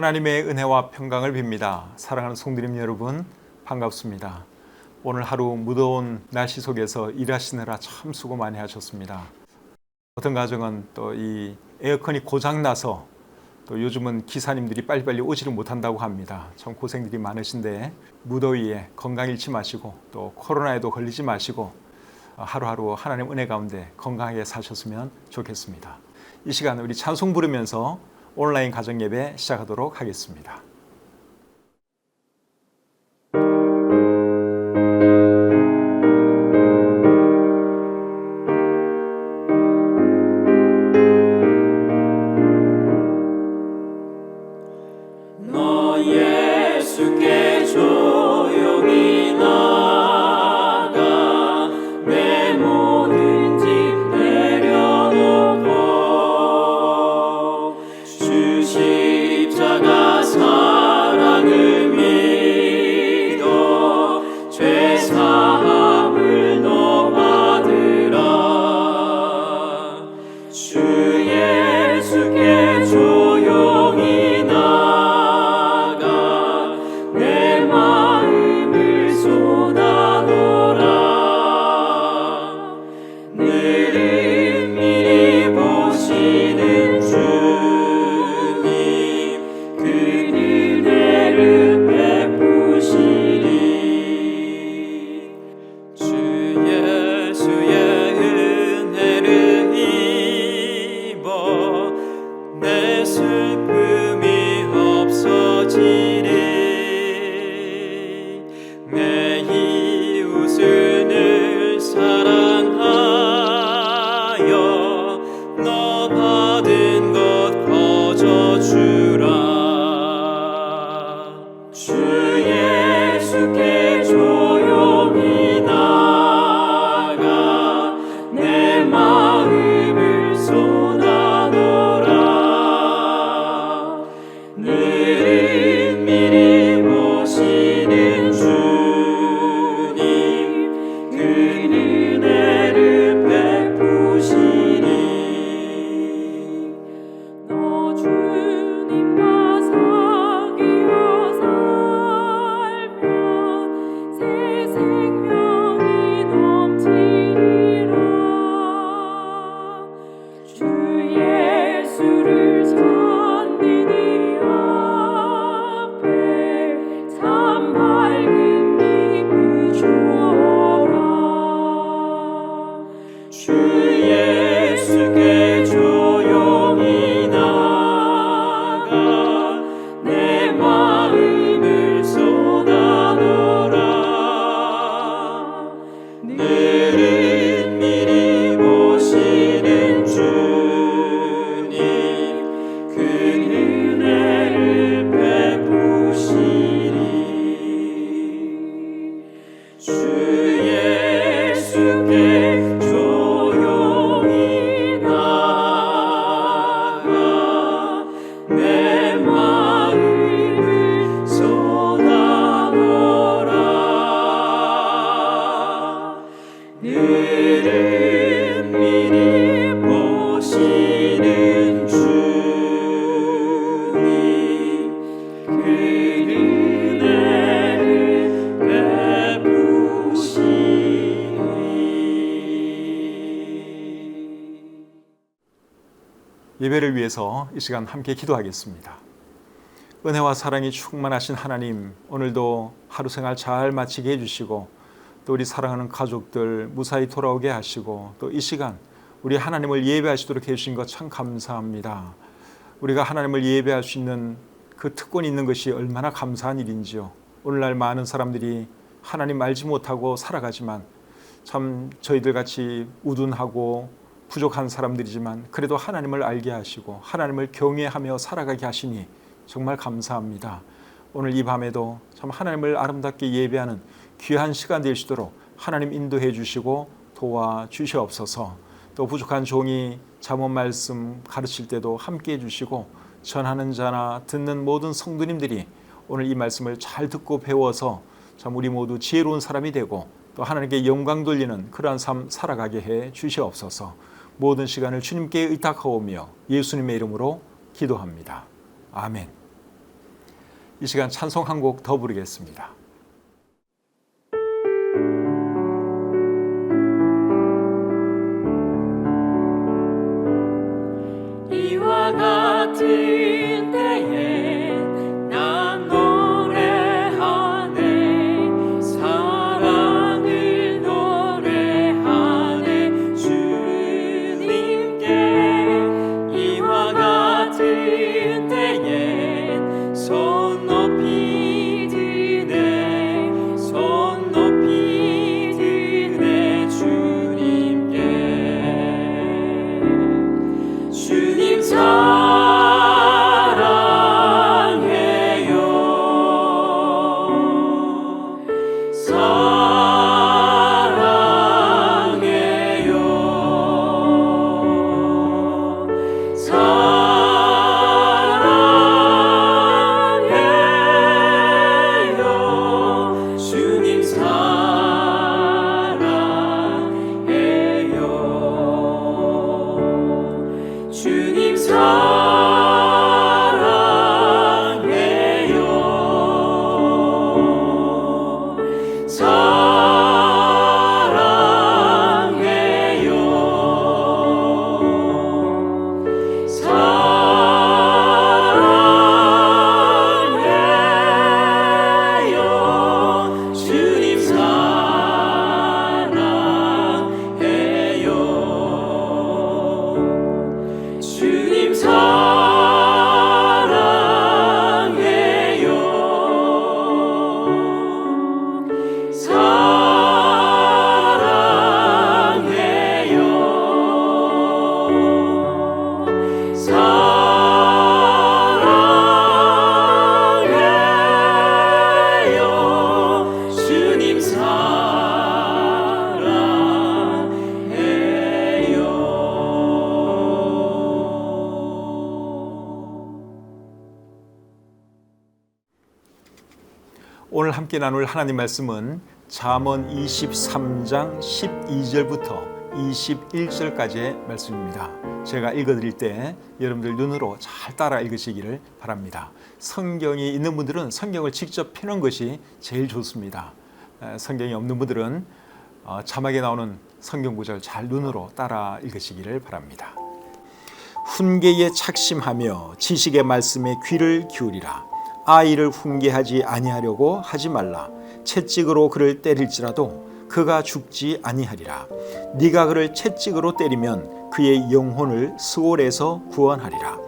하나님의 은혜와 평강을 빕니다. 사랑하는 성도님 여러분, 반갑습니다. 오늘 하루 무더운 날씨 속에서 일하시느라 참 수고 많이 하셨습니다. 어떤 가정은 또 이 에어컨이 고장나서 또 요즘은 기사님들이 빨리빨리 오지를 못한다고 합니다. 참 고생들이 많으신데 무더위에 건강 잃지 마시고 또 코로나에도 걸리지 마시고 하루하루 하나님 은혜 가운데 건강하게 사셨으면 좋겠습니다. 이 시간 우리 찬송 부르면서 온라인 가정예배 시작하도록 하겠습니다. 예수께 조용히 나가 내 모든 짐 내려놓고 주 십자가 사랑을 믿어 죄 사함을 너 받으라. 주 예수께 조용히 내 마음을 쏟아놓으라. 늘 미리 보시는 주님 그 은혜를 베푸시리. 주 예수의 은혜를 입어 내 슬픔이 없어지리. 내 이웃을 늘 사랑하여 너 받은 것 거저주라. 주 예수께 조용히 나가 내 마음을 쏟아놓으라. 늘 미리 보시는 주님 그 은혜를 베푸시리. 너 주님과 사귀어 살면 새 생명이 넘치리라. 주 예수를 찾는 이 앞에 참 밝은 빛을 주어라. 주 예수께 조용히 나가 내 마음을 쏟아놓으라. 늘 미리 보시는 주님 그 은혜를 베푸시리. 주 예수께 조용히 나가 내 마음을 쏟아놓으라. 늘 미리 보시는 주님 그 은혜를 베푸시리. 예배를 위해서 이 시간 함께 기도하겠습니다. 은혜와 사랑이 충만하신 하나님, 오늘도 하루 생활 잘 마치게 해주시고 또 우리 사랑하는 가족들 무사히 돌아오게 하시고 또 이 시간 우리 하나님을 예배할 수 있도록 해주신 것 참 감사합니다. 우리가 하나님을 예배할 수 있는 그 특권이 있는 것이 얼마나 감사한 일인지요. 오늘날 많은 사람들이 하나님 알지 못하고 살아가지만 참 저희들 같이 우둔하고 부족한 사람들이지만 그래도 하나님을 알게 하시고 하나님을 경외하며 살아가게 하시니 정말 감사합니다. 오늘 이 밤에도 참 하나님을 아름답게 예배하는 귀한 시간 될 수 있도록 하나님 인도해 주시고 도와주시옵소서. 또 부족한 종이 잠언 말씀 가르칠 때도 함께 해주시고 전하는 자나 듣는 모든 성도님들이 오늘 이 말씀을 잘 듣고 배워서 참 우리 모두 지혜로운 사람이 되고 또 하나님께 영광 돌리는 그러한 삶 살아가게 해 주시옵소서. 모든 시간을 주님께 의탁하오며 예수님의 이름으로 기도합니다. 아멘. 이 시간 찬송 한 곡 더 부르겠습니다. 이와 같은 때에 난 노래하네 사랑을 노래하네 주님께 이와 같은 때에 손 높이 드네 손 높이 드네 주님께 주님 사랑해요 사랑해요 사랑해요 주님 사랑해요 주님 사랑해요 사랑해요 주님 사랑해요 주님 사랑해요 주님 오늘 함께 나눌 하나님 말씀은 잠언 23장 12절부터 21절까지의 말씀입니다. 제가 읽어드릴 때 여러분들 눈으로 잘 따라 읽으시기를 바랍니다. 성경이 있는 분들은 성경을 직접 펴는 것이 제일 좋습니다. 성경이 없는 분들은 자막에 나오는 성경 구절 잘 눈으로 따라 읽으시기를 바랍니다. 훈계에 착심하며 지식의 말씀에 귀를 기울이라. 아이를 훈계하지 아니하려고 하지 말라. 채찍으로 그를 때릴지라도 그가 죽지 아니하리라. 네가 그를 채찍으로 때리면 그의 영혼을 스올에서 구원하리라.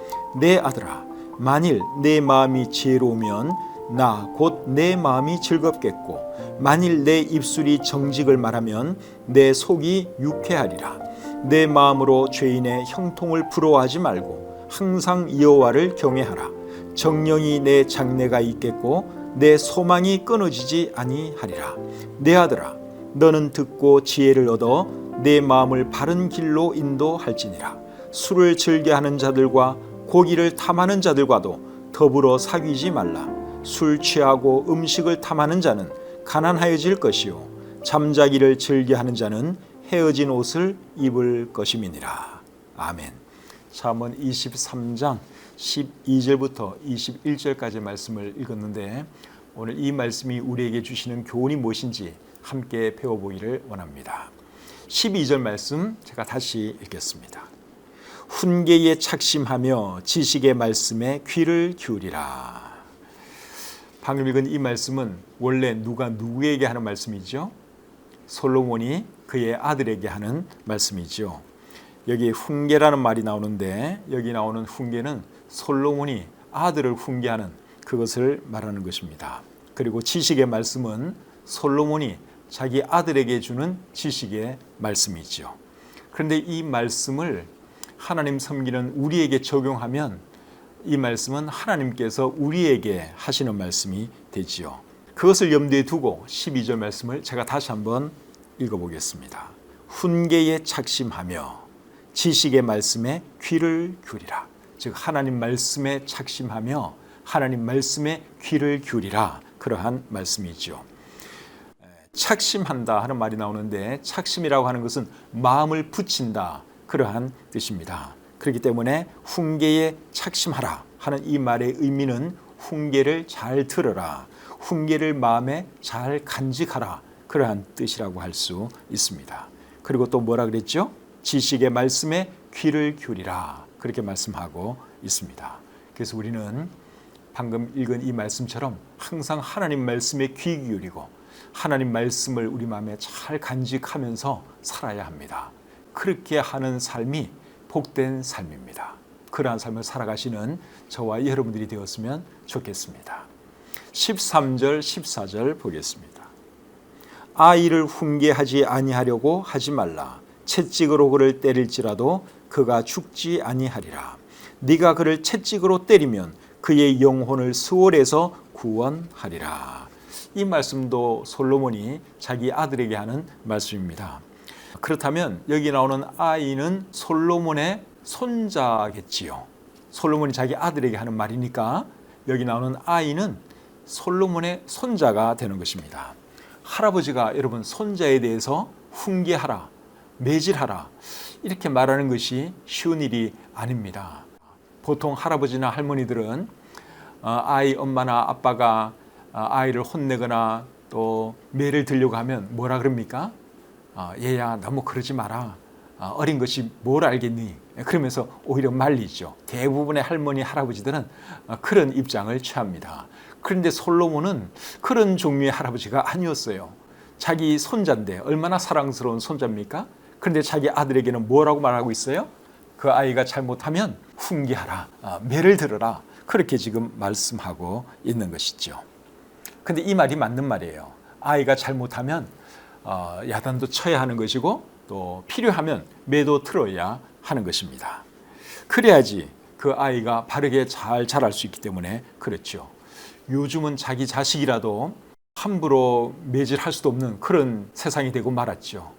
내 아들아, 만일 내 마음이 지혜로우면 나 곧 내 마음이 즐겁겠고 만일 내 입술이 정직을 말하면 내 속이 유쾌하리라. 내 마음으로 죄인의 형통을 부러워하지 말고 항상 여호와를 경외하라. 정령이 내 장래가 있겠고 내 소망이 끊어지지 아니하리라. 내 아들아, 너는 듣고 지혜를 얻어 내 마음을 바른 길로 인도할지니라. 술을 즐겨하는 자들과 고기를 탐하는 자들과도 더불어 사귀지 말라. 술 취하고 음식을 탐하는 자는 가난하여질 것이요 잠자기를 즐겨하는 자는 헤어진 옷을 입을 것임이니라. 아멘. 잠언 23장 12절부터 21절까지 말씀을 읽었는데 오늘 이 말씀이 우리에게 주시는 교훈이 무엇인지 함께 배워보기를 원합니다. 12절 말씀 제가 다시 읽겠습니다. 훈계에 착심하며 지식의 말씀에 귀를 기울이라. 방금 읽은 이 말씀은 원래 누가 누구에게 하는 말씀이죠? 솔로몬이 그의 아들에게 하는 말씀이죠. 여기 훈계라는 말이 나오는데 여기 나오는 훈계는 솔로몬이 아들을 훈계하는 그것을 말하는 것입니다. 그리고 지식의 말씀은 솔로몬이 자기 아들에게 주는 지식의 말씀이죠. 그런데 이 말씀을 하나님 섬기는 우리에게 적용하면 이 말씀은 하나님께서 우리에게 하시는 말씀이 되지요. 그것을 염두에 두고 12절 말씀을 제가 다시 한번 읽어보겠습니다. 훈계에 착심하며 지식의 말씀에 귀를 기울이라. 즉 하나님 말씀에 착심하며 하나님 말씀에 귀를 기울이라. 그러한 말씀이죠. 착심한다 하는 말이 나오는데 착심이라고 하는 것은 마음을 붙인다 그러한 뜻입니다. 그렇기 때문에 훈계에 착심하라 하는 이 말의 의미는 훈계를 잘 들어라. 훈계를 마음에 잘 간직하라. 그러한 뜻이라고 할 수 있습니다. 그리고 또 뭐라 그랬죠? 지식의 말씀에 귀를 기울이라. 그렇게 말씀하고 있습니다. 그래서 우리는 방금 읽은 이 말씀처럼 항상 하나님 말씀에 귀 기울이고 하나님 말씀을 우리 마음에 잘 간직하면서 살아야 합니다. 그렇게 하는 삶이 복된 삶입니다. 그러한 삶을 살아가시는 저와 여러분들이 되었으면 좋겠습니다. 13절, 14절 보겠습니다. 아이를 훈계하지 아니하려고 하지 말라. 채찍으로 그를 때릴지라도 그가 죽지 아니하리라. 네가 그를 채찍으로 때리면 그의 영혼을 수월에서 구원하리라. 이 말씀도 솔로몬이 자기 아들에게 하는 말씀입니다. 그렇다면 여기 나오는 아이는 솔로몬의 손자겠지요. 솔로몬이 자기 아들에게 하는 말이니까 여기 나오는 아이는 솔로몬의 손자가 되는 것입니다. 할아버지가 여러분 손자에 대해서 훈계하라, 매질하라 이렇게 말하는 것이 쉬운 일이 아닙니다. 보통 할아버지나 할머니들은 아이 엄마나 아빠가 아이를 혼내거나 또 매를 들려고 하면 뭐라 그럽니까? 얘야 너무 그러지 마라. 어린 것이 뭘 알겠니? 그러면서 오히려 말리죠. 대부분의 할머니 할아버지들은 그런 입장을 취합니다. 그런데 솔로몬은 그런 종류의 할아버지가 아니었어요. 자기 손자인데 얼마나 사랑스러운 손자입니까? 그런데 자기 아들에게는 뭐라고 말하고 있어요? 그 아이가 잘못하면 훈계하라, 매를 들어라 그렇게 지금 말씀하고 있는 것이죠. 근데 이 말이 맞는 말이에요. 아이가 잘못하면 야단도 쳐야 하는 것이고 또 필요하면 매도 틀어야 하는 것입니다. 그래야지 그 아이가 바르게 잘 자랄 수 있기 때문에 그렇죠. 요즘은 자기 자식이라도 함부로 매질할 수도 없는 그런 세상이 되고 말았죠.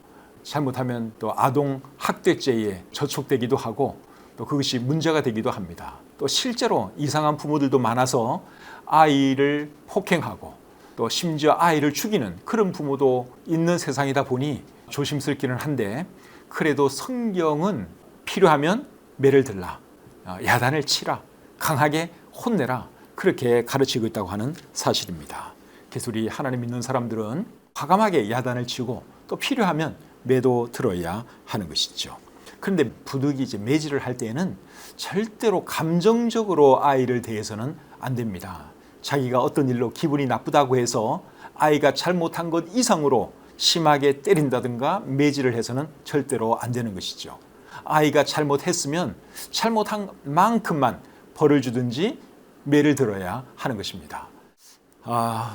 잘못하면 또 아동 학대죄에 저촉되기도 하고 또 그것이 문제가 되기도 합니다. 또 실제로 이상한 부모들도 많아서 아이를 폭행하고 또 심지어 아이를 죽이는 그런 부모도 있는 세상이다 보니 조심스럽기는 한데 그래도 성경은 필요하면 매를 들라, 야단을 치라, 강하게 혼내라 그렇게 가르치고 있다고 하는 사실입니다. 그래서 우리 하나님 믿는 사람들은 과감하게 야단을 치고 또 필요하면 매도 들어야 하는 것이죠. 그런데 부득이 이제 매질을 할 때에는 절대로 감정적으로 아이를 대해서는 안 됩니다. 자기가 어떤 일로 기분이 나쁘다고 해서 아이가 잘못한 것 이상으로 심하게 때린다든가 매질을 해서는 절대로 안 되는 것이죠. 아이가 잘못했으면 잘못한 만큼만 벌을 주든지 매를 들어야 하는 것입니다.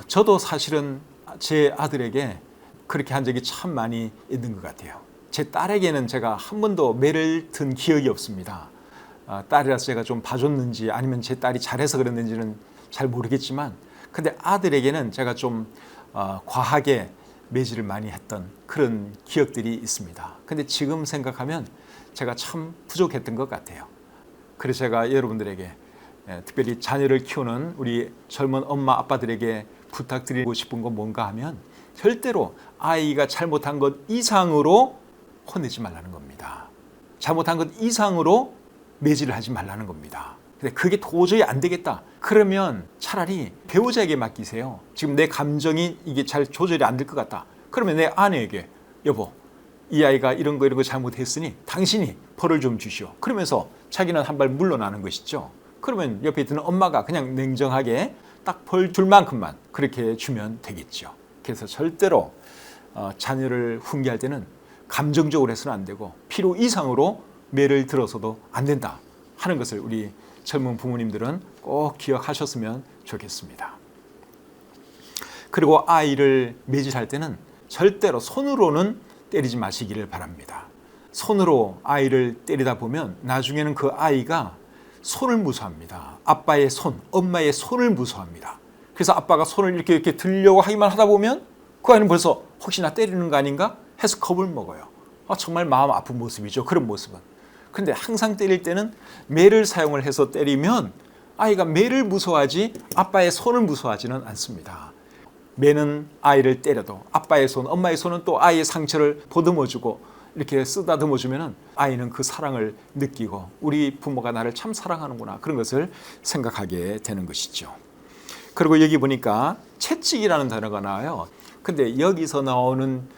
저도 사실은 제 아들에게 그렇게 한 적이 참 많이 있는 것 같아요. 제 딸에게는 제가 한 번도 매를 든 기억이 없습니다. 딸이라서 제가 좀 봐줬는지 아니면 제 딸이 잘해서 그랬는지는 잘 모르겠지만 근데 아들에게는 제가 좀 과하게 매질을 많이 했던 그런 기억들이 있습니다. 근데 지금 생각하면 제가 참 부족했던 것 같아요. 그래서 제가 여러분들에게 특별히 자녀를 키우는 우리 젊은 엄마 아빠들에게 부탁드리고 싶은 건 뭔가 하면 절대로 아이가 잘못한 것 이상으로 혼내지 말라는 겁니다. 잘못한 것 이상으로 매질을 하지 말라는 겁니다. 근데 그게 도저히 안 되겠다. 그러면 차라리 배우자에게 맡기세요. 지금 내 감정이 이게 잘 조절이 안 될 것 같다. 그러면 내 아내에게 여보, 이 아이가 이런 거 잘못했으니 당신이 벌을 좀 주시오. 그러면서 자기는 한 발 물러나는 것이죠. 그러면 옆에 있는 엄마가 그냥 냉정하게 딱 벌 줄 만큼만 그렇게 주면 되겠죠. 그래서 절대로 자녀를 훈계할 때는 감정적으로 해서는 안 되고 필요 이상으로 매를 들어서도 안 된다 하는 것을 우리 젊은 부모님들은 꼭 기억하셨으면 좋겠습니다. 그리고 아이를 매질할 때는 절대로 손으로는 때리지 마시기를 바랍니다. 손으로 아이를 때리다 보면 나중에는 그 아이가 손을 무서워합니다. 아빠의 손, 엄마의 손을 무서워합니다. 그래서 아빠가 손을 이렇게 들려고 하기만 하다 보면 그 아이는 벌써 혹시나 때리는 거 아닌가 해서 겁을 먹어요. 정말 마음 아픈 모습이죠. 그런 모습은. 근데 항상 때릴 때는 매를 사용을 해서 때리면 아이가 매를 무서워하지 아빠의 손을 무서워하지는 않습니다. 매는 아이를 때려도 아빠의 손, 엄마의 손은 또 아이의 상처를 보듬어주고 이렇게 쓰다듬어주면 아이는 그 사랑을 느끼고 우리 부모가 나를 참 사랑하는구나 그런 것을 생각하게 되는 것이죠. 그리고 여기 보니까 채찍이라는 단어가 나와요. 근데 여기서 나오는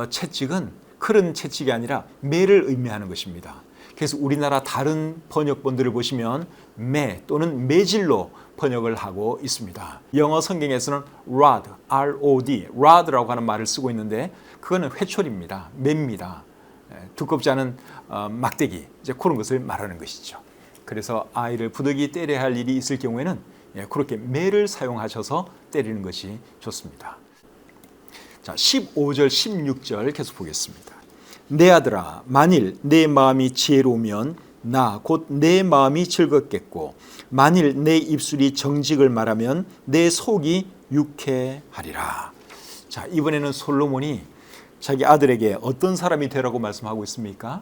채찍은 그런 채찍이 아니라 매를 의미하는 것입니다. 그래서 우리나라 다른 번역본들을 보시면 매 또는 매질로 번역을 하고 있습니다. 영어 성경에서는 rod, R-O-D, rod라고 하는 말을 쓰고 있는데 그거는 회초리입니다. 매입니다. 두껍지 않은 막대기, 이제 그런 것을 말하는 것이죠. 그래서 아이를 부득이 때려야 할 일이 있을 경우에는 그렇게 매를 사용하셔서 때리는 것이 좋습니다. 자, 15절, 16절 계속 보겠습니다. 내 아들아, 만일 내 마음이 지혜로우면 나 곧 내 마음이 즐겁겠고 만일 내 입술이 정직을 말하면 내 속이 유쾌하리라. 자, 이번에는 솔로몬이 자기 아들에게 어떤 사람이 되라고 말씀하고 있습니까?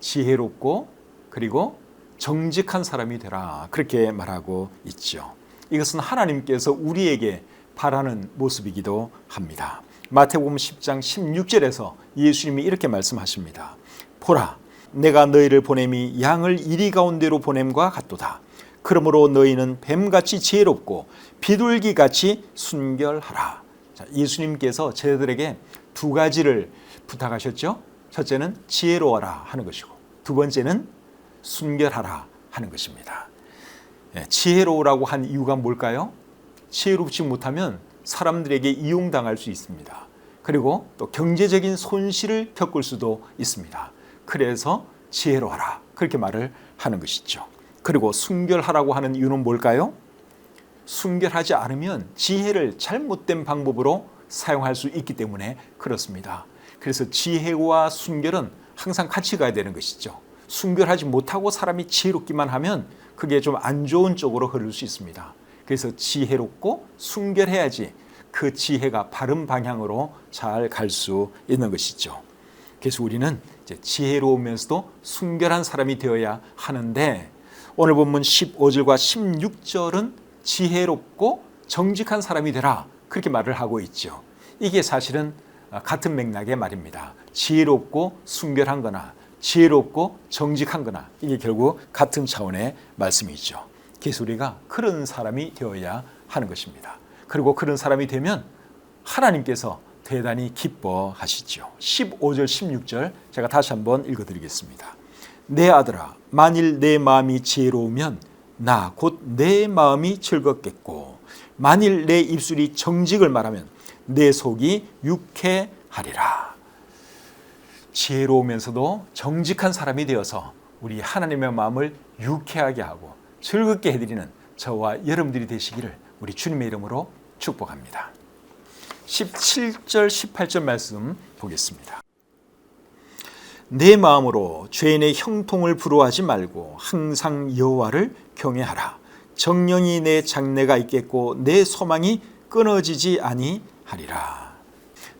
지혜롭고 그리고 정직한 사람이 되라, 그렇게 말하고 있죠. 이것은 하나님께서 우리에게 바라는 모습이기도 합니다. 마태복음 10장 16절에서 예수님이 이렇게 말씀하십니다. 보라, 내가 너희를 보냄이 양을 이리 가운데로 보냄과 같도다. 그러므로 너희는 뱀같이 지혜롭고 비둘기같이 순결하라. 자, 예수님께서 제자들에게 두 가지를 부탁하셨죠. 첫째는 지혜로워라 하는 것이고 두 번째는 순결하라 하는 것입니다. 지혜로우라고 한 이유가 뭘까요? 지혜롭지 못하면 사람들에게 이용당할 수 있습니다. 그리고 또 경제적인 손실을 겪을 수도 있습니다. 그래서 지혜로워라, 그렇게 말을 하는 것이죠. 그리고 순결하라고 하는 이유는 뭘까요? 순결하지 않으면 지혜를 잘못된 방법으로 사용할 수 있기 때문에 그렇습니다. 그래서 지혜와 순결은 항상 같이 가야 되는 것이죠. 순결하지 못하고 사람이 지혜롭기만 하면 그게 좀 안 좋은 쪽으로 흐를 수 있습니다. 그래서 지혜롭고 순결해야지 그 지혜가 바른 방향으로 잘 갈 수 있는 것이죠. 그래서 우리는 이제 지혜로우면서도 순결한 사람이 되어야 하는데 오늘 본문 15절과 16절은 지혜롭고 정직한 사람이 되라, 그렇게 말을 하고 있죠. 이게 사실은 같은 맥락의 말입니다. 지혜롭고 순결한 거나 지혜롭고 정직한 거나 이게 결국 같은 차원의 말씀이죠. 그래서 우리가 그런 사람이 되어야 하는 것입니다. 그리고 그런 사람이 되면 하나님께서 대단히 기뻐하시죠. 15절 16절 제가 다시 한번 읽어드리겠습니다. 내 아들아, 만일 내 마음이 지혜로우면 나 곧 내 마음이 즐겁겠고 만일 내 입술이 정직을 말하면 내 속이 유쾌하리라. 지혜로우면서도 정직한 사람이 되어서 우리 하나님의 마음을 유쾌하게 하고 즐겁게 해드리는 저와 여러분들이 되시기를 우리 주님의 이름으로 축복합니다. 17절 18절 말씀 보겠습니다. 내 마음으로 죄인의 형통을 부러워하지 말고 항상 여호와를 경외하라. 정령이 내 장래가 있겠고 내 소망이 끊어지지 아니하리라.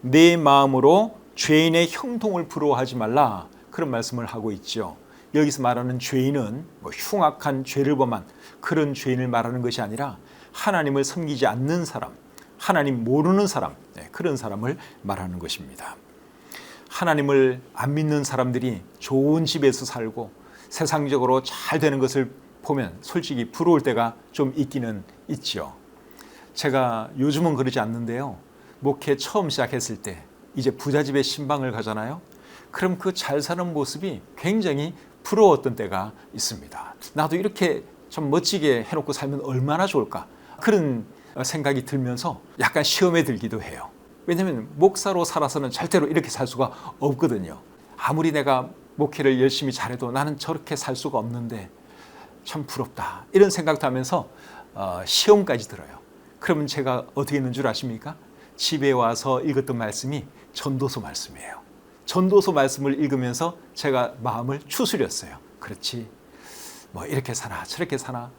내 마음으로 죄인의 형통을 부러워하지 말라, 그런 말씀을 하고 있죠. 여기서 말하는 죄인은 흉악한 죄를 범한 그런 죄인을 말하는 것이 아니라 하나님을 섬기지 않는 사람, 하나님 모르는 사람, 그런 사람을 말하는 것입니다. 하나님을 안 믿는 사람들이 좋은 집에서 살고 세상적으로 잘 되는 것을 보면 솔직히 부러울 때가 좀 있기는 있죠. 제가 요즘은 그러지 않는데요. 목회 처음 시작했을 때 이제 부잣집에 신방을 가잖아요. 그럼 그 잘 사는 모습이 굉장히 부러웠던 때가 있습니다. 나도 이렇게 좀 멋지게 해놓고 살면 얼마나 좋을까, 그런 생각이 들면서 약간 시험에 들기도 해요. 왜냐하면 목사로 살아서는 절대로 이렇게 살 수가 없거든요. 아무리 내가 목회를 열심히 잘해도 나는 저렇게 살 수가 없는데 참 부럽다, 이런 생각도 하면서 시험까지 들어요. 그러면 제가 어떻게 했는 줄 아십니까? 집에 와서 읽었던 말씀이 전도서 말씀이에요. 전도서 말씀을 읽으면서 제가 마음을 추스렸어요. 그렇지, 뭐 이렇게 사나 저렇게 사나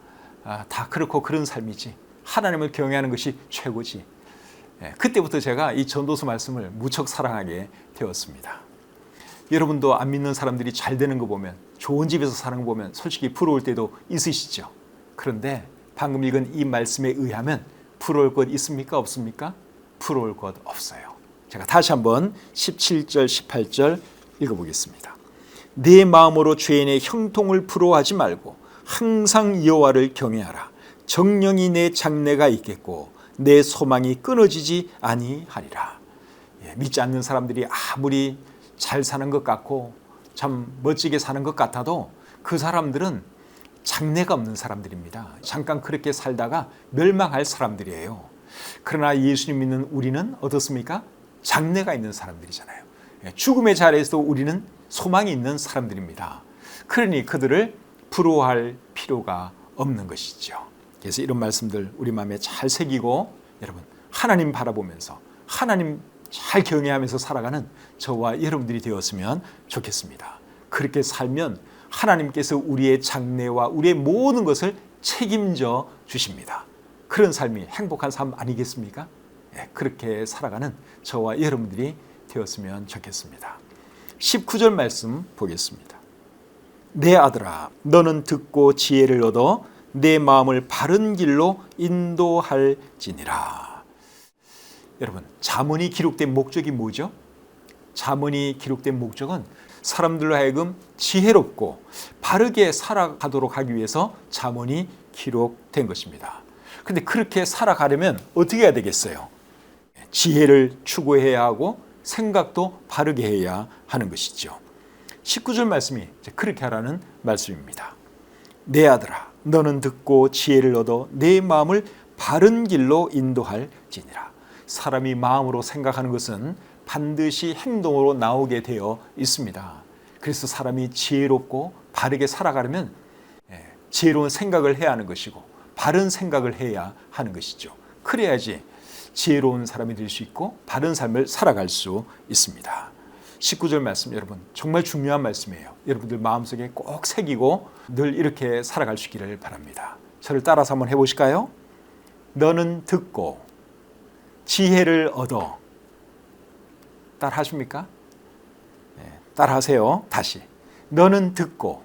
다 그렇고 그런 삶이지, 하나님을 경외하는 것이 최고지. 그때부터 제가 이 전도서 말씀을 무척 사랑하게 되었습니다. 여러분도 안 믿는 사람들이 잘 되는 거 보면, 좋은 집에서 사는 거 보면 솔직히 부러울 때도 있으시죠. 그런데 방금 읽은 이 말씀에 의하면 부러울 것 있습니까? 없습니까? 부러울 것 없어요. 제가 다시 한번 17절 18절 읽어보겠습니다. 내 마음으로 죄인의 형통을 부러워하지 말고 항상 여호와를 경외하라. 정령이 내 장래가 있겠고 내 소망이 끊어지지 아니하리라. 믿지 않는 사람들이 아무리 잘 사는 것 같고 참 멋지게 사는 것 같아도 그 사람들은 장래가 없는 사람들입니다. 잠깐 그렇게 살다가 멸망할 사람들이에요. 그러나 예수님 믿는 우리는 어떻습니까? 장래가 있는 사람들이잖아요. 죽음의 자리에서도 우리는 소망이 있는 사람들입니다. 그러니 그들을 부러워할 필요가 없는 것이죠. 그래서 이런 말씀들 우리 마음에 잘 새기고 여러분 하나님 바라보면서 하나님 잘 경외하면서 살아가는 저와 여러분들이 되었으면 좋겠습니다. 그렇게 살면 하나님께서 우리의 장래와 우리의 모든 것을 책임져 주십니다. 그런 삶이 행복한 삶 아니겠습니까? 그렇게 살아가는 저와 여러분들이 되었으면 좋겠습니다. 19절 말씀 보겠습니다. 내 아들아 너는 듣고 지혜를 얻어 내 마음을 바른 길로 인도할지니라. 여러분 잠언이 기록된 목적이 뭐죠? 잠언이 기록된 목적은 사람들로 하여금 지혜롭고 바르게 살아가도록 하기 위해서 잠언이 기록된 것입니다. 그런데 그렇게 살아가려면 어떻게 해야 되겠어요? 지혜를 추구해야 하고 생각도 바르게 해야 하는 것이죠. 19절 말씀이 그렇게 하라는 말씀입니다. 내 아들아 너는 듣고 지혜를 얻어 내 마음을 바른 길로 인도할지니라. 사람이 마음으로 생각하는 것은 반드시 행동으로 나오게 되어 있습니다. 그래서 사람이 지혜롭고 바르게 살아가려면 지혜로운 생각을 해야 하는 것이고 바른 생각을 해야 하는 것이죠. 그래야지 지혜로운 사람이 될 수 있고 바른 삶을 살아갈 수 있습니다. 19절 말씀 여러분 정말 중요한 말씀이에요. 여러분들 마음속에 꼭 새기고 늘 이렇게 살아갈 수 있기를 바랍니다. 저를 따라서 한번 해보실까요? 너는 듣고 지혜를 얻어. 따라 하십니까? 따라 하세요. 다시. 너는 듣고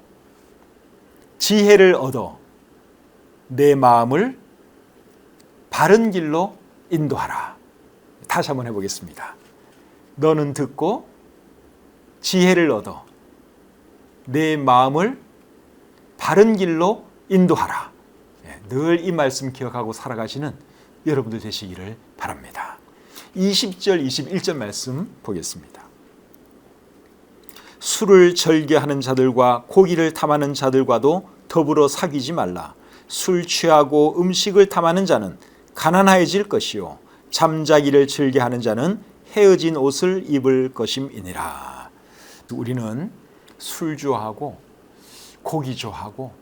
지혜를 얻어 내 마음을 바른 길로 인도하라. 다시 한번 해보겠습니다. 너는 듣고 지혜를 얻어 내 마음을 바른 길로 인도하라. 늘 이 말씀 기억하고 살아가시는 여러분들 되시기를 바랍니다. 20절, 21절 말씀 보겠습니다. 술을 즐겨하는 자들과 고기를 탐하는 자들과도 더불어 사귀지 말라. 술 취하고 음식을 탐하는 자는 가난해질 것이요 잠자기를 즐겨하는 자는 헤어진 옷을 입을 것임이니라. 우리는 술 좋아하고 고기 좋아하고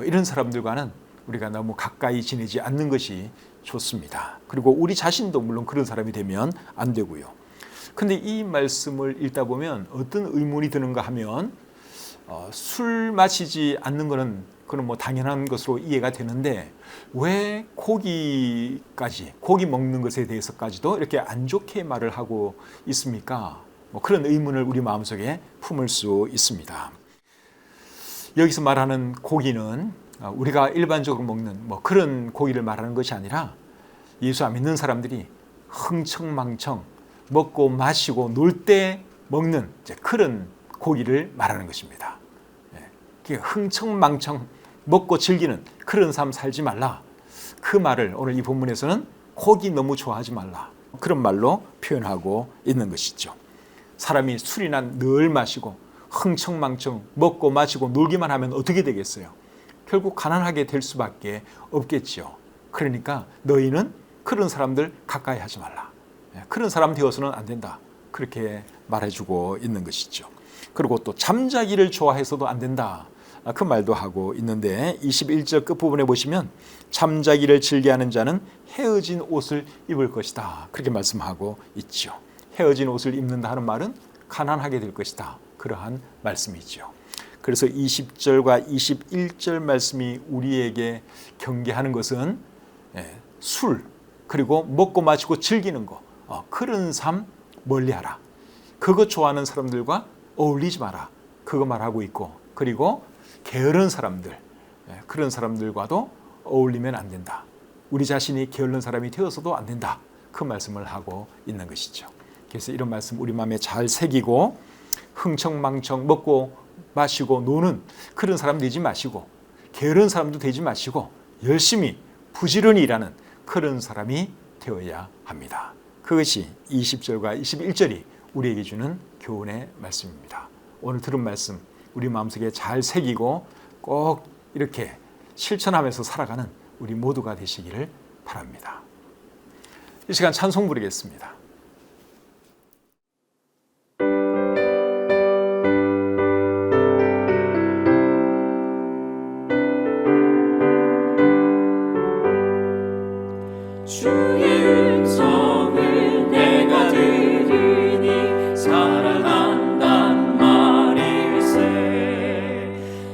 이런 사람들과는 우리가 너무 가까이 지내지 않는 것이 좋습니다. 그리고 우리 자신도 물론 그런 사람이 되면 안 되고요. 근데 이 말씀을 읽다 보면 어떤 의문이 드는가 하면 술 마시지 않는 거는 그건 당연한 것으로 이해가 되는데 왜 고기 먹는 것에 대해서까지도 이렇게 안 좋게 말을 하고 있습니까? 그런 의문을 우리 마음속에 품을 수 있습니다. 여기서 말하는 고기는 우리가 일반적으로 먹는 그런 고기를 말하는 것이 아니라 예수 안 믿는 사람들이 흥청망청 먹고 마시고 놀 때 먹는 그런 고기를 말하는 것입니다. 흥청망청 먹고 즐기는 그런 삶 살지 말라. 그 말을 오늘 이 본문에서는 고기 너무 좋아하지 말라. 그런 말로 표현하고 있는 것이죠. 사람이 술이나 늘 마시고 흥청망청 먹고 마시고 놀기만 하면 어떻게 되겠어요? 결국 가난하게 될 수밖에 없겠죠. 그러니까 너희는 그런 사람들 가까이 하지 말라. 그런 사람 되어서는 안 된다. 그렇게 말해주고 있는 것이죠. 그리고 또 잠자기를 좋아해서도 안 된다. 그 말도 하고 있는데 21절 끝부분에 보시면 잠자기를 즐겨하는 자는 헤어진 옷을 입을 것이다. 그렇게 말씀하고 있죠. 헤어진 옷을 입는다 하는 말은 가난하게 될 것이다. 그러한 말씀이죠. 그래서 20절과 21절 말씀이 우리에게 경계하는 것은 술 그리고 먹고 마시고 즐기는 거 그런 삶 멀리하라. 그거 좋아하는 사람들과 어울리지 마라. 그거 말하고 있고 그리고 게으른 사람들 그런 사람들과도 어울리면 안 된다. 우리 자신이 게으른 사람이 되어서도 안 된다. 그 말씀을 하고 있는 것이죠. 그래서 이런 말씀 우리 마음에 잘 새기고 흥청망청 먹고 마시고 노는 그런 사람 되지 마시고 게으른 사람도 되지 마시고 열심히 부지런히 일하는 그런 사람이 되어야 합니다. 그것이 20절과 21절이 우리에게 주는 교훈의 말씀입니다. 오늘 들은 말씀 우리 마음속에 잘 새기고 꼭 이렇게 실천하면서 살아가는 우리 모두가 되시기를 바랍니다. 이 시간 찬송 부르겠습니다. 주의 음성을 내가 들으니 사랑한단 말일세.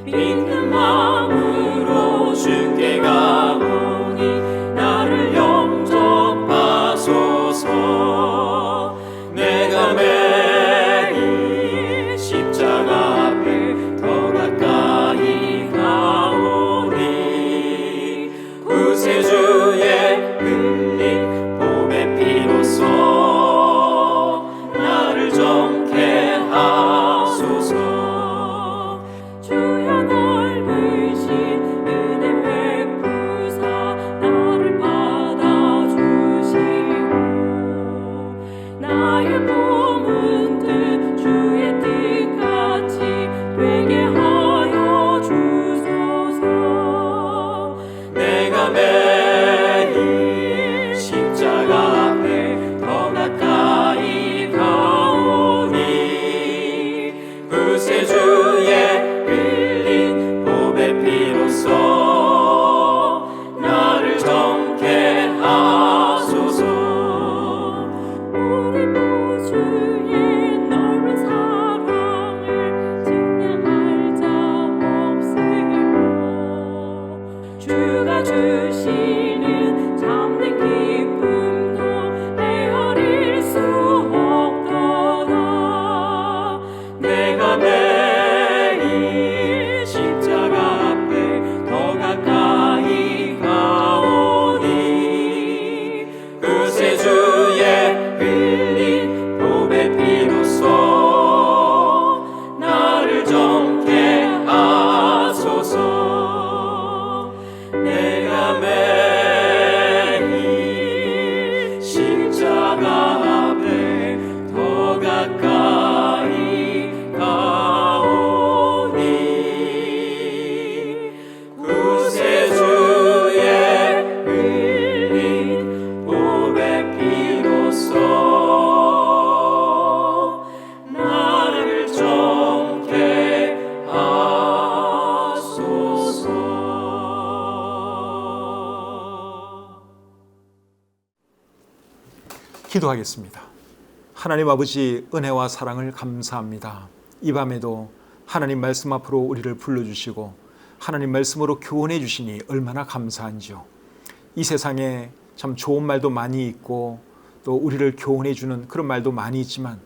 믿는 마음으로 주께 가보니 나를 영접하소서. 내가 매일 십자가 앞에 더 가까이 가오니 구세주의 흘린 봄의 피로써 나를 정케 하소서. 주여 넓으신 은혜 베푸사 나를 받아주시고 나의 몸은 뜻 주의 뜻같이 되게 하여 주소서. 내가 매일 십자가 앞에 더 가까이 가오니 구세주의 흘린 봄의 피로써 나를 정케 하소서. 우리 구주의 넓은 사랑을 증명할 자 없으리라. 주가 주시는 참된 기쁨도 헤아릴 수 없도다. 내가 매일 십자가 앞에 더 가까이 가오니 구세주의 흘린 봄의 피로써 나를 정케 하소서. 내가 매일 십자가 앞에 더 가까이 가오니 구세주의 흘린 봄의 피로써 나를 정케 하소서. 기도하겠습니다. 하나님 아버지 은혜와 사랑을 감사합니다. 이 밤에도 하나님 말씀 앞으로 우리를 불러주시고 하나님 말씀으로 교훈해 주시니 얼마나 감사한지요. 이 세상에 참 좋은 말도 많이 있고 또 우리를 교훈해 주는 그런 말도 많이 있지만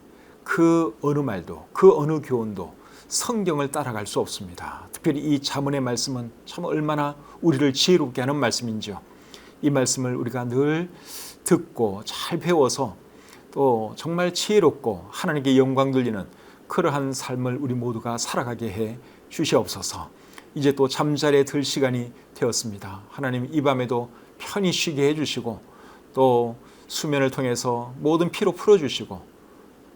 그 어느 말도 그 어느 교훈도 성경을 따라갈 수 없습니다. 특별히 이 잠언의 말씀은 참 얼마나 우리를 지혜롭게 하는 말씀인지요. 이 말씀을 우리가 늘 듣고 잘 배워서 또 정말 지혜롭고 하나님께 영광 돌리는 그러한 삶을 우리 모두가 살아가게 해 주시옵소서. 이제 또 잠자리에 들 시간이 되었습니다. 하나님 이 밤에도 편히 쉬게 해주시고 또 수면을 통해서 모든 피로 풀어주시고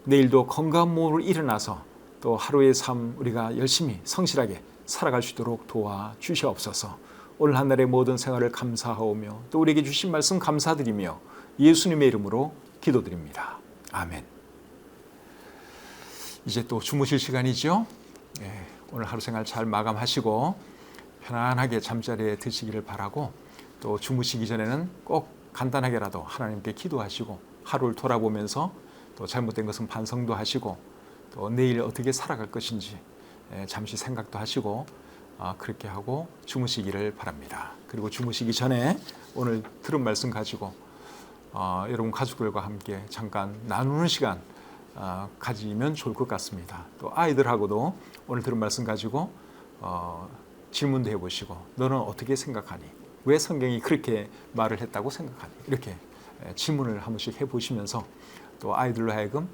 내일도 건강한 몸으로 일어나서 또 하루의 삶 우리가 열심히 성실하게 살아갈 수 있도록 도와주시옵소서. 오늘 한 날의 모든 생활을 감사하오며 또 우리에게 주신 말씀 감사드리며 예수님의 이름으로 기도드립니다. 아멘. 이제 또 주무실 시간이죠. 오늘 하루 생활 잘 마감하시고 편안하게 잠자리에 드시기를 바라고 또 주무시기 전에는 꼭 간단하게라도 하나님께 기도하시고 하루를 돌아보면서 또 잘못된 것은 반성도 하시고 또 내일 어떻게 살아갈 것인지 잠시 생각도 하시고 그렇게 하고 주무시기를 바랍니다. 그리고 주무시기 전에 오늘 들은 말씀 가지고 여러분 가족들과 함께 잠깐 나누는 시간 가지면 좋을 것 같습니다. 또 아이들하고도 오늘 들은 말씀 가지고 질문도 해보시고 너는 어떻게 생각하니? 왜 성경이 그렇게 말을 했다고 생각하니? 이렇게 질문을 한 번씩 해보시면서 또 아이들로 하여금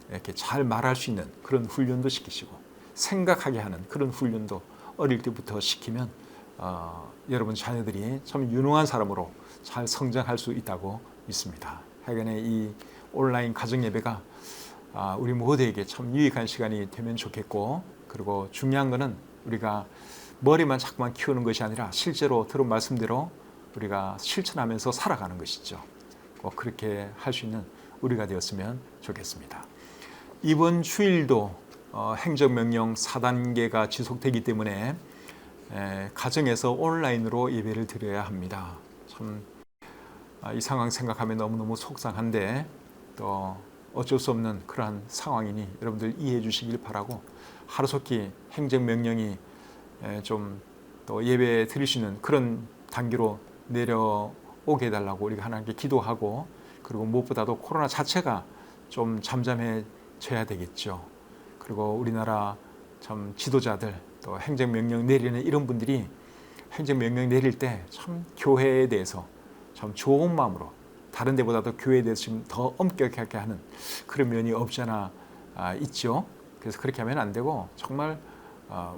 이렇게 잘 말할 수 있는 그런 훈련도 시키시고 생각하게 하는 그런 훈련도 어릴 때부터 시키면 여러분 자녀들이 참 유능한 사람으로 잘 성장할 수 있다고 믿습니다. 하여간에 이 온라인 가정 예배가 우리 모두에게 참 유익한 시간이 되면 좋겠고, 그리고 중요한 것은 우리가 머리만 자꾸만 키우는 것이 아니라 실제로 들은 말씀대로 우리가 실천하면서 살아가는 것이죠. 꼭 그렇게 할 수 있는 우리가 되었으면 좋겠습니다. 이번 주일도 행정명령 4단계가 지속되기 때문에 가정에서 온라인으로 예배를 드려야 합니다. 참 이 상황 생각하면 너무너무 속상한데 또 어쩔 수 없는 그러한 상황이니 여러분들 이해해 주시길 바라고, 하루속히 행정명령이 좀 또 예배 드릴 수 있는 그런 단계로 내려오게 해달라고 우리가 하나님께 기도하고, 그리고 무엇보다도 코로나 자체가 좀 잠잠해져야 되겠죠. 그리고 우리나라 참 지도자들 또 행정명령 내리는 이런 분들이 행정명령 내릴 때 참 교회에 대해서 참 좋은 마음으로, 다른 데보다도 교회에 대해서 좀 더 엄격하게 하는 그런 면이 없지 않아 있죠. 그래서 그렇게 하면 안 되고 정말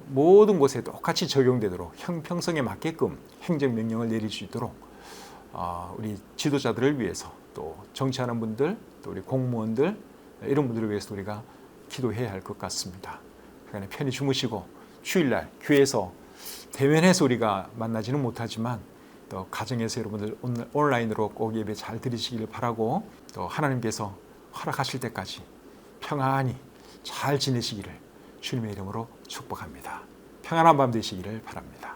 모든 곳에 똑같이 적용되도록 형평성에 맞게끔 행정명령을 내릴 수 있도록 우리 지도자들을 위해서, 또 정치하는 분들, 또 우리 공무원들, 이런 분들을 위해서 우리가 기도해야 할 것 같습니다. 그러니까 편히 주무시고, 주일날 교회에서 대면해서 우리가 만나지는 못하지만 또 가정에서 여러분들 온라인으로 꼭 예배 잘 드리시길 바라고, 또 하나님께서 허락하실 때까지 평안히 잘 지내시기를 주님의 이름으로 축복합니다. 평안한 밤 되시기를 바랍니다.